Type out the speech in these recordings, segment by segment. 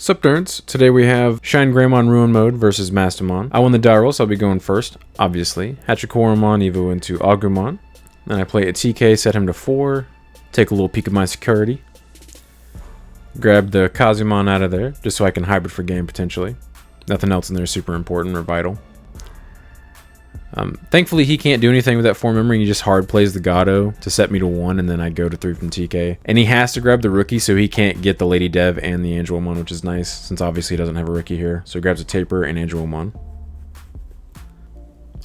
Sup nerds, today we have ShineGreymon Ruin Mode versus Mastemon. I won the die roll, so I'll be going first, obviously. Hachikoromon evo into Agumon. Then I play a TK, set him to 4. Take a little peek at my security. Grab the Kazumon out of there, just so I can hybrid for game potentially. Nothing else in there is super important or vital. Thankfully he can't do anything with that 4 memory. He just hard plays the Gato to set me to 1, and then I go to 3 from TK. And he has to grab the rookie, so he can't get the Lady Dev and the Angelomon, which is nice, since obviously he doesn't have a rookie here. So he grabs a Taper and Angelomon.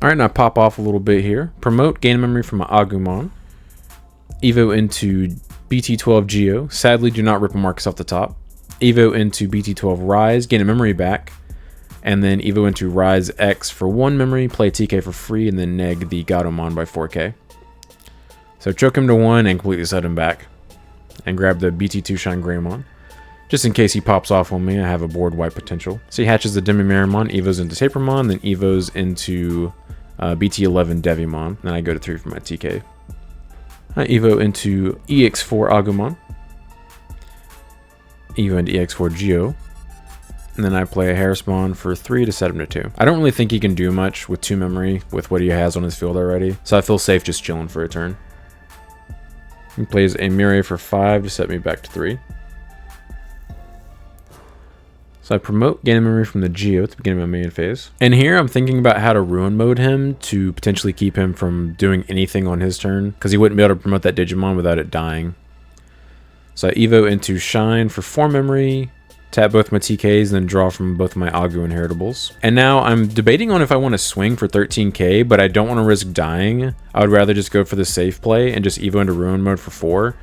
Alright, now pop off a little bit here. Promote, gain a memory from Agumon. Evo into BT12 Geo. Sadly, do not rip a Marcus off the top. Evo into BT12 Rise, gain a memory back. And then Evo into Rise X for 1 memory, play TK for free, and then neg the Gatomon by 4k. So choke him to 1 and completely set him back. And grab the BT2 ShineGreymon. Just in case he pops off on me, I have a board wipe potential. So he hatches the Demimarimon, Evos into Tapermon, then Evos into BT11 Devimon. Then I go to 3 for my TK. I Evo into EX4 Agumon. Evo into EX4 Geo. And then I play a Harrismon for 3 to set him to 2. I don't really think he can do much with 2 memory with what he has on his field already, so I feel safe just chilling for a turn. He plays a Mirai for 5 to set me back to 3. So I promote, gain a memory from the Geo at the beginning of my main phase. And here I'm thinking about how to ruin mode him to potentially keep him from doing anything on his turn, because he wouldn't be able to promote that Digimon without it dying. So I Evo into Shine for 4 memory, tap both my TKs, and then draw from both my Agu inheritables. And now I'm debating on if I want to swing for 13k, but I don't want to risk dying. I would rather just go for the safe play and just Evo into Ruin mode for 4,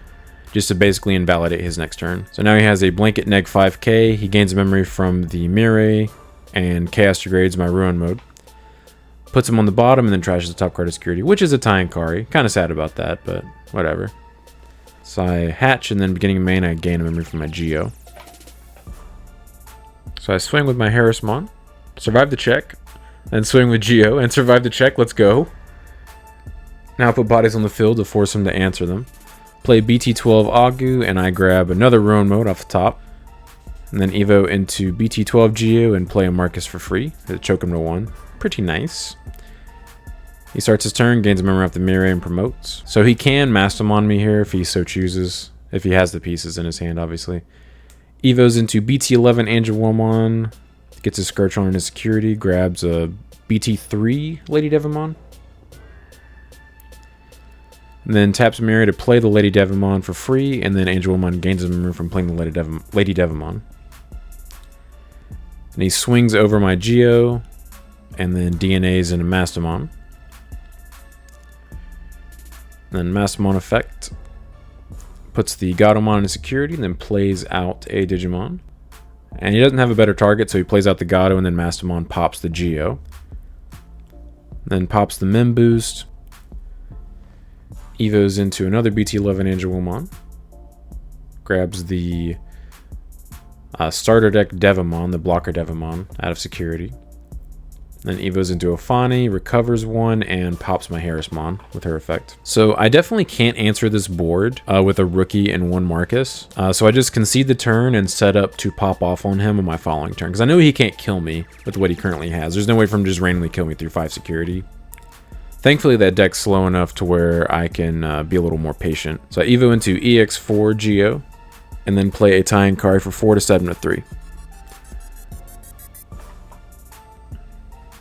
just to basically invalidate his next turn. So now he has a blanket neg 5k, he gains a memory from the Mirai, and Chaos degrades my Ruin mode. Puts him on the bottom and then trashes the top card of security, which is a Tainkari. Kind of sad about that, but whatever. So I hatch, and then beginning of main I gain a memory from my Geo. So I swing with my Harrismon, survive the check, then swing with Geo, and survive the check. Let's go. Now put bodies on the field to force him to answer them. Play BT12 Agu, and I grab another Ruin mode off the top. And then Evo into BT12 Geo and play a Marcus for free to choke him to 1. Pretty nice. He starts his turn, gains a memory off the Mirai, and promotes. So he can Mastemon me here if he so chooses. If he has the pieces in his hand, obviously. Evos into BT11 Angelomon, gets his Scourge on his security, grabs a BT3 Lady Devimon. And then taps Mirai to play the Lady Devimon for free, and then Angelomon gains a memory from playing the Lady Devimon. And he swings over my Geo, and then DNAs into Mastemon. Then Mastemon effect. Puts the Gatomon in security, and then plays out a Digimon. And he doesn't have a better target, so he plays out the Gato, and then Mastemon pops the Geo. Then pops the Mem boost. Evos into another BT11 Angelomon. Grabs the starter deck Devimon, the blocker Devimon, out of security. Then Evos into Afani, recovers 1, and pops my Harrismon with her effect. So I definitely can't answer this board with a rookie and 1 Marcus. So I just concede the turn and set up to pop off on him on my following turn, because I know he can't kill me with what he currently has. There's no way for him to just randomly kill me through 5 security. Thankfully that deck's slow enough to where I can be a little more patient. So I Evo into EX4 Geo, and then play a Tainkari for 4 to set him to 3.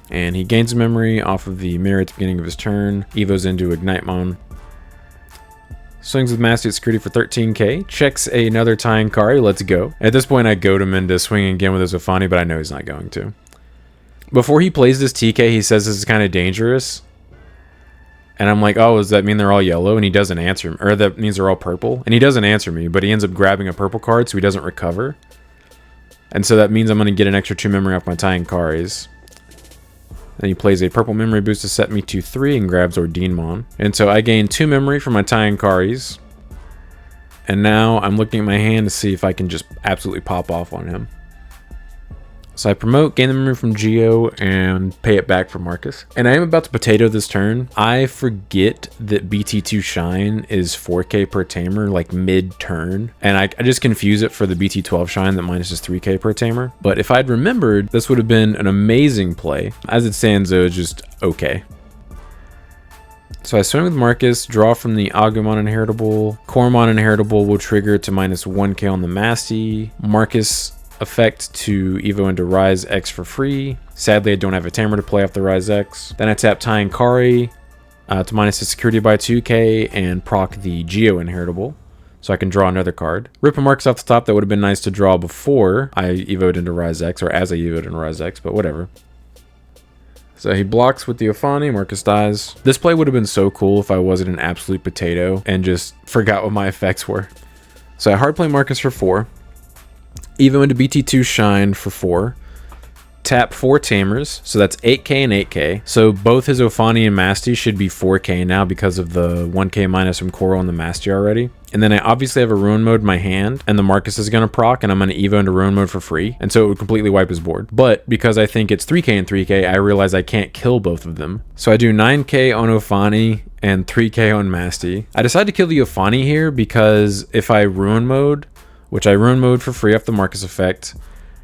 And he gains a memory off of the Mirai at the beginning of his turn. Evos into Ignitemon. Swings with Mastery at security for 13k. Checks another Tainkari. Let's go. At this point, I goad him into swinging again with his Afani, but I know he's not going to. Before he plays this TK, he says this is kind of dangerous. And I'm like, oh, does that mean they're all yellow? And he doesn't answer me. Or that means they're all purple. And he doesn't answer me, but he ends up grabbing a purple card, so he doesn't recover. And so that means I'm going to get an extra 2 memory off my Tainkaris. Then he plays a purple memory boost to set me to 3 and grabs Ordinmon. And so I gain 2 memory from my Tainkaris. And now I'm looking at my hand to see if I can just absolutely pop off on him. So I promote, gain the memory from Geo, and pay it back for Marcus. And I am about to potato this turn. I forget that BT2 Shine is 4k per tamer, like mid-turn. And I just confuse it for the BT12 Shine that minus is 3k per tamer. But if I'd remembered, this would have been an amazing play. As it stands, though, it's just okay. So I swing with Marcus, draw from the Agumon inheritable. Koromon inheritable will trigger to minus 1k on the Masty. Marcus effect to Evo into Rise X for free. Sadly, I don't have a tamer to play off the Rise X. Then I tap Kari to minus his security by 2k and proc the Geo inheritable, so I can draw another card. Rip a Marcus off the top. That would have been nice to draw before I evoed into Rise X, or as I evoed into Rise X, but whatever. So he blocks with the Ophani, Marcus dies. This play would have been so cool if I wasn't an absolute potato and just forgot what my effects were. So I hard play Marcus for 4. Evo into BT2 Shine for 4. Tap 4 Tamers, so that's 8k and 8k. So both his Ophani and Masty should be 4k now because of the 1k minus from Koro and the Masty already. And then I obviously have a Ruin Mode in my hand, and the Marcus is going to proc, and I'm going to Evo into Ruin Mode for free. And so it would completely wipe his board. But because I think it's 3k and 3k, I realize I can't kill both of them. So I do 9k on Ophani and 3k on Masty. I decided to kill the Ophani here because if I Ruin Mode, which I Ruin Mode for free off the Marcus effect,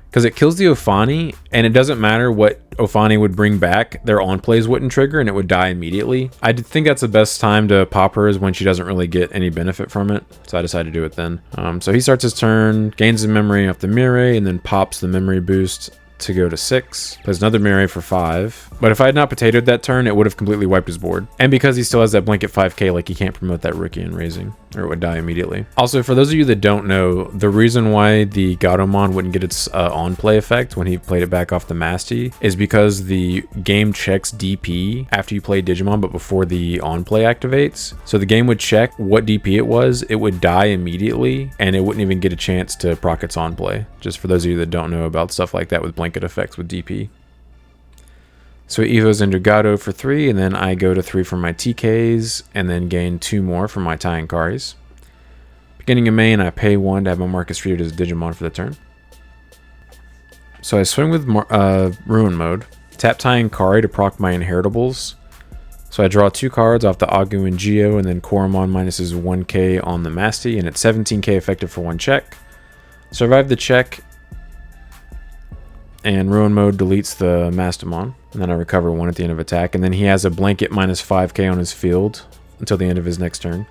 because it kills the Ophani, and it doesn't matter what Ophani would bring back, their on plays wouldn't trigger and it would die immediately. I think that's the best time to pop her is when she doesn't really get any benefit from it, so I decided to do it then. So he starts his turn, gains the memory off the Mirei, and then pops the memory boost to go to 6, plays another Mirei for 5. But if I had not potatoed that turn, it would have completely wiped his board. And because he still has that blanket 5k, like he can't promote that rookie in raising, or it would die immediately. Also, for those of you that don't know, the reason why the Gatomon wouldn't get its on play effect when he played it back off the Masty is because the game checks DP after you play Digimon, but before the on play activates. So the game would check what DP it was, it would die immediately, and it wouldn't even get a chance to proc its on play. Just for those of you that don't know about stuff like that with blanket effects with DP. So Evo's into Gato for 3, and then I go to 3 for my TKs, and then gain 2 more for my Karis. Beginning of main, I pay 1 to have my Marcus treated as Digimon for the turn. So I swing with Ruin Mode, tap Kari to proc my inheritables. So I draw 2 cards off the Agu and Geo, and then Koromon minuses 1k on the Masty, and it's 17k effective for 1 check. Survive the check, and Ruin Mode deletes the Mastemon, and then I recover 1 at the end of attack, and then he has a blanket minus 5k on his field until the end of his next turn.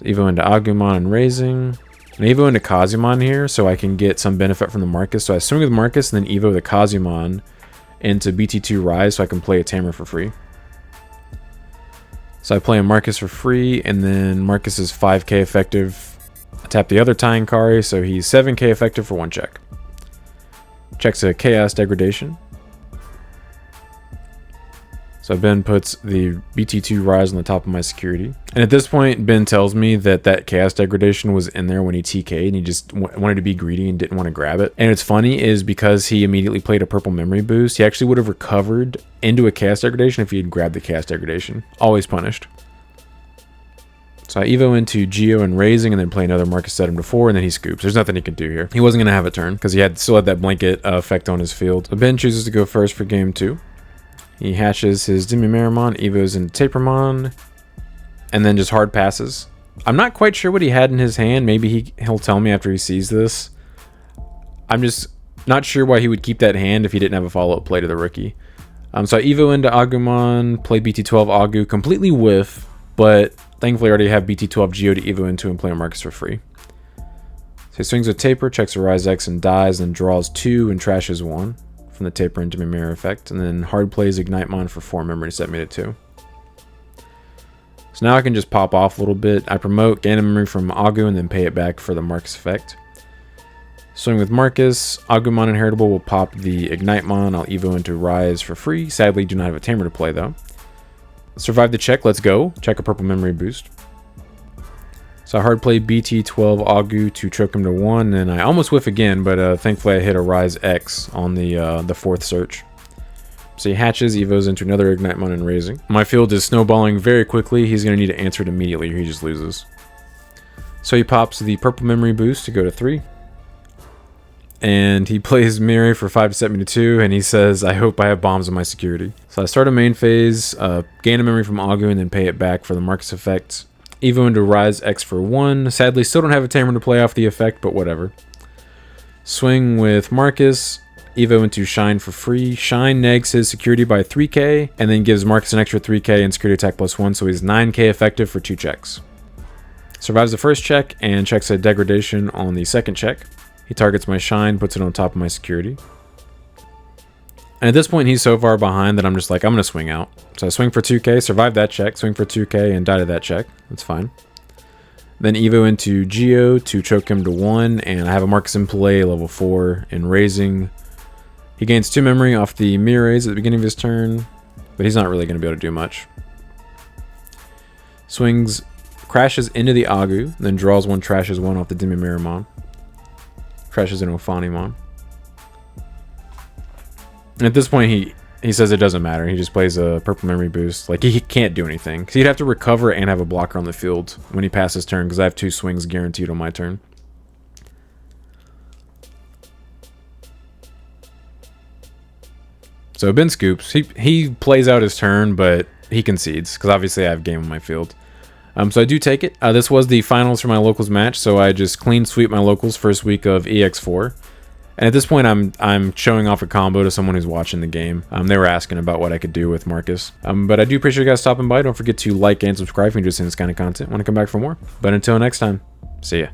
Evo into Agumon and raising, and Evo into Kazumon here so I can get some benefit from the Marcus. So I swing with Marcus and then Evo the Kazumon into BT2 Rise so I can play a Tamer for free. So I play a Marcus for free, and then Marcus is 5k effective. I tap the other Kari, so he's 7k effective for 1 check. Checks a Chaos Degradation. So Ben puts the BT2 Rise on the top of my security. And at this point, Ben tells me that that Chaos Degradation was in there when he TK'd, and he just wanted to be greedy and didn't want to grab it. And it's funny is because he immediately played a purple memory boost, he actually would have recovered into a Chaos Degradation if he had grabbed the Chaos Degradation. Always punished. So I Evo into Geo and raising, and then play another Marcus, set him to 4, and then he scoops. There's nothing he can do here. He wasn't going to have a turn because he still had that blanket effect on his field. So Ben chooses to go first for game 2. He hatches his Digimon, Evos into Tapermon, and then just hard passes. I'm not quite sure what he had in his hand. Maybe he'll tell me after he sees this. I'm just not sure why he would keep that hand if he didn't have a follow-up play to the rookie. So I Evo into Agumon, play BT12 Agu, completely whiff, but thankfully I already have BT12 Geo to Evo into and play a Marcus for free. So he swings with Taper, checks a Rise X and dies, and draws 2 and trashes 1 from the Taper into my mirror effect, and then hard plays Ignitemon for 4 memory to set me to 2. So now I can just pop off a little bit. I promote, gain a memory from Agu, and then pay it back for the Marcus effect. Swing with Marcus, Agumon inheritable will pop the Ignitemon. I'll Evo into Rise for free. Sadly, do not have a Tamer to play though. Survive the check, let's go. Check a purple memory boost. So I hard play BT12 Agu to choke him to 1, and I almost whiff again, but thankfully I hit a Rise X on the 4th search. So he hatches, Evos into another Ignitemon and raising. My field is snowballing very quickly. He's going to need to answer it immediately or he just loses. So he pops the purple memory boost to go to 3. and he plays Miri for 5 to set me to 2, and he says, I hope I have bombs in my security. So I start a main phase, gain a memory from Agu, and then pay it back for the Marcus effect. Evo into Rise X for 1. Sadly, still don't have a Tamer to play off the effect, but whatever. Swing with Marcus. Evo into Shine for free. Shine negs his security by 3k, and then gives Marcus an extra 3k and security attack +1, so he's 9k effective for 2 checks. Survives the first check, and checks a degradation on the second check. He targets my Shine, puts it on top of my security. And at this point, he's so far behind that I'm just like, I'm going to swing out. So I swing for 2k, survive that check, swing for 2k, and die to that check. That's fine. Then Evo into Geo to choke him to 1, and I have a Marcus in play, level 4, in Raising. He gains 2 memory off the Mirays at the beginning of his turn, but he's not really going to be able to do much. Swings, crashes into the Agu, then draws 1, trashes 1 off the Digimon. Crashes into Ophanimon. And at this point, he says it doesn't matter. He just plays a purple memory boost. Like, he can't do anything. Because he'd have to recover and have a blocker on the field when he passes turn, because I have 2 swings guaranteed on my turn. So Ben scoops. He plays out his turn, but he concedes, because obviously I have game on my field. So I do take it. This was the finals for my locals match, so I just clean sweep my locals first week of EX4. And at this point, I'm showing off a combo to someone who's watching the game. They were asking about what I could do with Marcus. But I do appreciate you guys stopping by. Don't forget to like and subscribe if you're interested in this kind of content. Want to come back for more. But until next time, see ya.